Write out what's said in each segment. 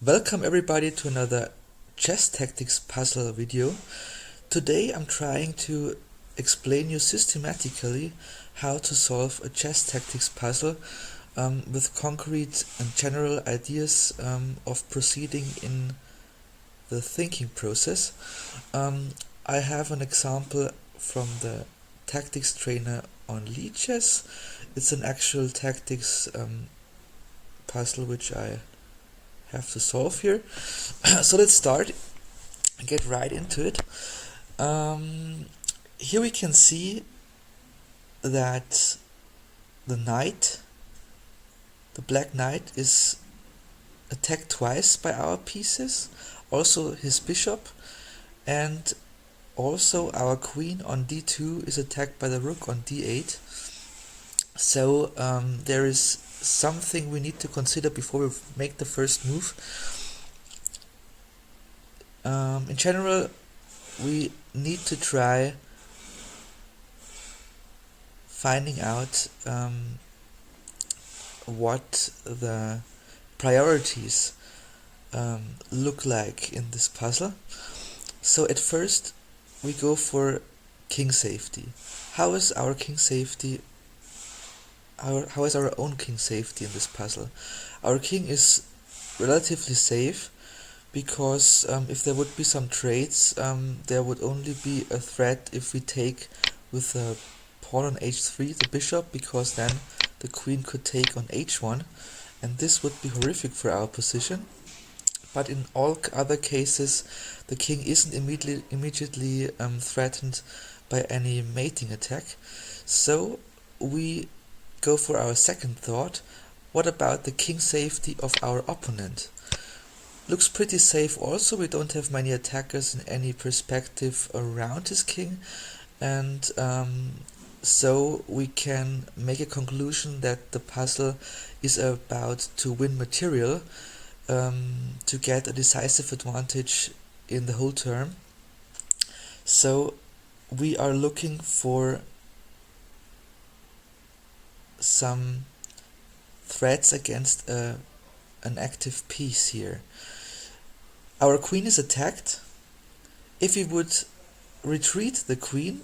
Welcome everybody to another chess tactics puzzle video. Today I'm trying to explain you systematically how to solve a chess tactics puzzle with concrete and general ideas of proceeding in the thinking process. I have an example from the tactics trainer on Lead Chess. It's an actual tactics puzzle which I have to solve here. So let's start and get right into it. Here we can see that the knight, the black knight, is attacked twice by our pieces, also his bishop, and also our queen on d2 is attacked by the rook on d8. So there is something we need to consider before we make the first move. In general, we need to try finding out what the priorities look like in this puzzle. So at first we go for king safety. How is our king safety? How is our own king safety in this puzzle? Our king is relatively safe because if there would be some trades, there would only be a threat if we take with the pawn on h3 the bishop, because then the queen could take on h1, and this would be horrific for our position. But in all other cases, the king isn't immediately threatened by any mating attack. So we go for our second thought. What about the king safety of our opponent? Looks pretty safe also. We don't have many attackers in any perspective around his king, and so we can make a conclusion that the puzzle is about to win material to get a decisive advantage in the whole term. So we are looking for some threats against an active piece here. Our queen is attacked. If we would retreat the queen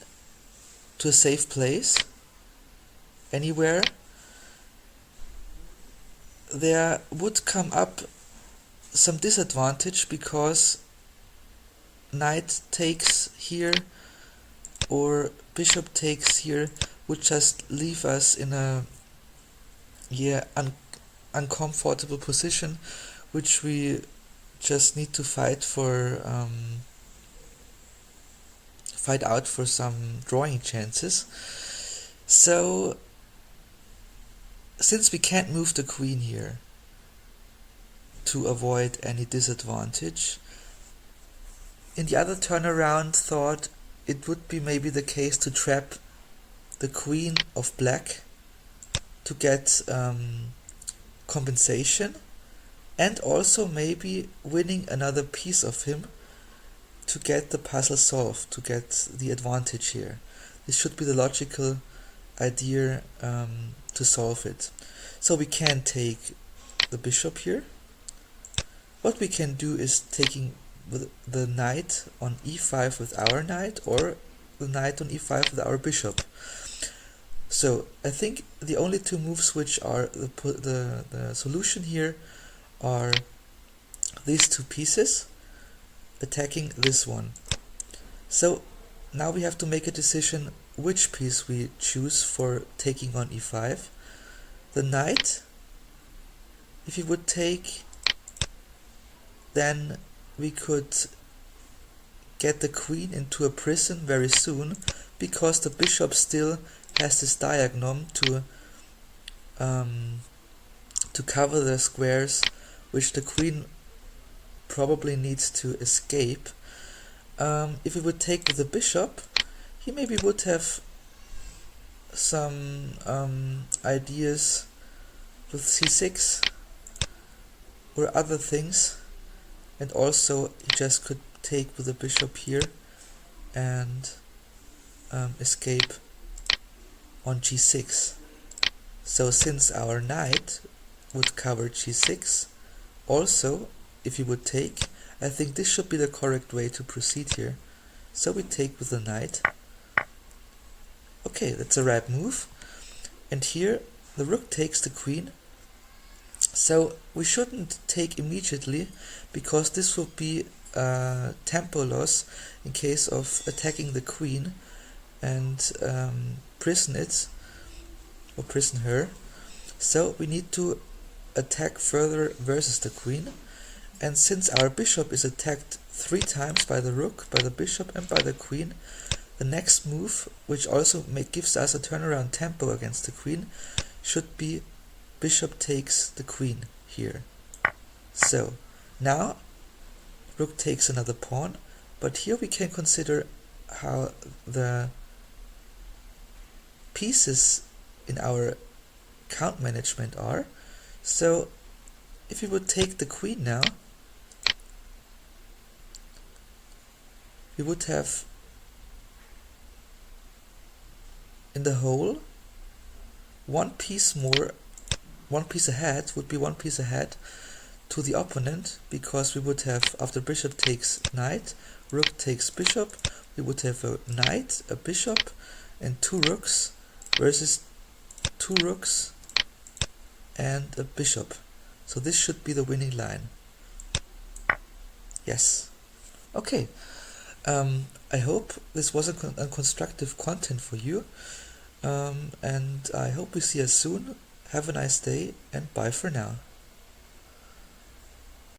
to a safe place anywhere, there would come up some disadvantage, because knight takes here or bishop takes here would just leave us in a uncomfortable position, which we just need to fight out for some drawing chances. So since we can't move the queen here to avoid any disadvantage, in the other turnaround thought, it would be maybe the case to trap the queen of black to get compensation, and also maybe winning another piece of him to get the puzzle solved, to get the advantage here. This should be the logical idea to solve it. So we can take the bishop here. What we can do is taking with the knight on e5 with our knight, or the knight on e5 with our bishop. So I think the only two moves which are the solution here are these two pieces attacking this one. So now we have to make a decision which piece we choose for taking on e5. The knight, if he would take, then we could get the queen into a prison very soon, because the bishop still has this diagonal to cover the squares which the queen probably needs to escape. If we would take with the bishop, he maybe would have some ideas with c6 or other things, and also he just could take with the bishop here and escape on g6. So since our knight would cover g6, also if you would take, I think this should be the correct way to proceed here. So we take with the knight. Okay, that's a right move. And here the rook takes the queen. So we shouldn't take immediately, because this will be a tempo loss in case of attacking the queen and prison it, or prison her. So we need to attack further versus the queen. And since our bishop is attacked 3 times by the rook, by the bishop and by the queen, the next move, which also gives us a turnaround tempo against the queen, should be bishop takes the queen here. So now rook takes another pawn, but here we can consider how the pieces in our count management are. So if we would take the queen now, we would have in the whole one piece ahead to the opponent, because we would have, after bishop takes knight, rook takes bishop, we would have a knight, a bishop, and 2 rooks versus 2 rooks and a bishop. So this should be the winning line. Yes. Okay. I hope this was a constructive content for you, and I hope we see us soon. Have a nice day, and bye for now.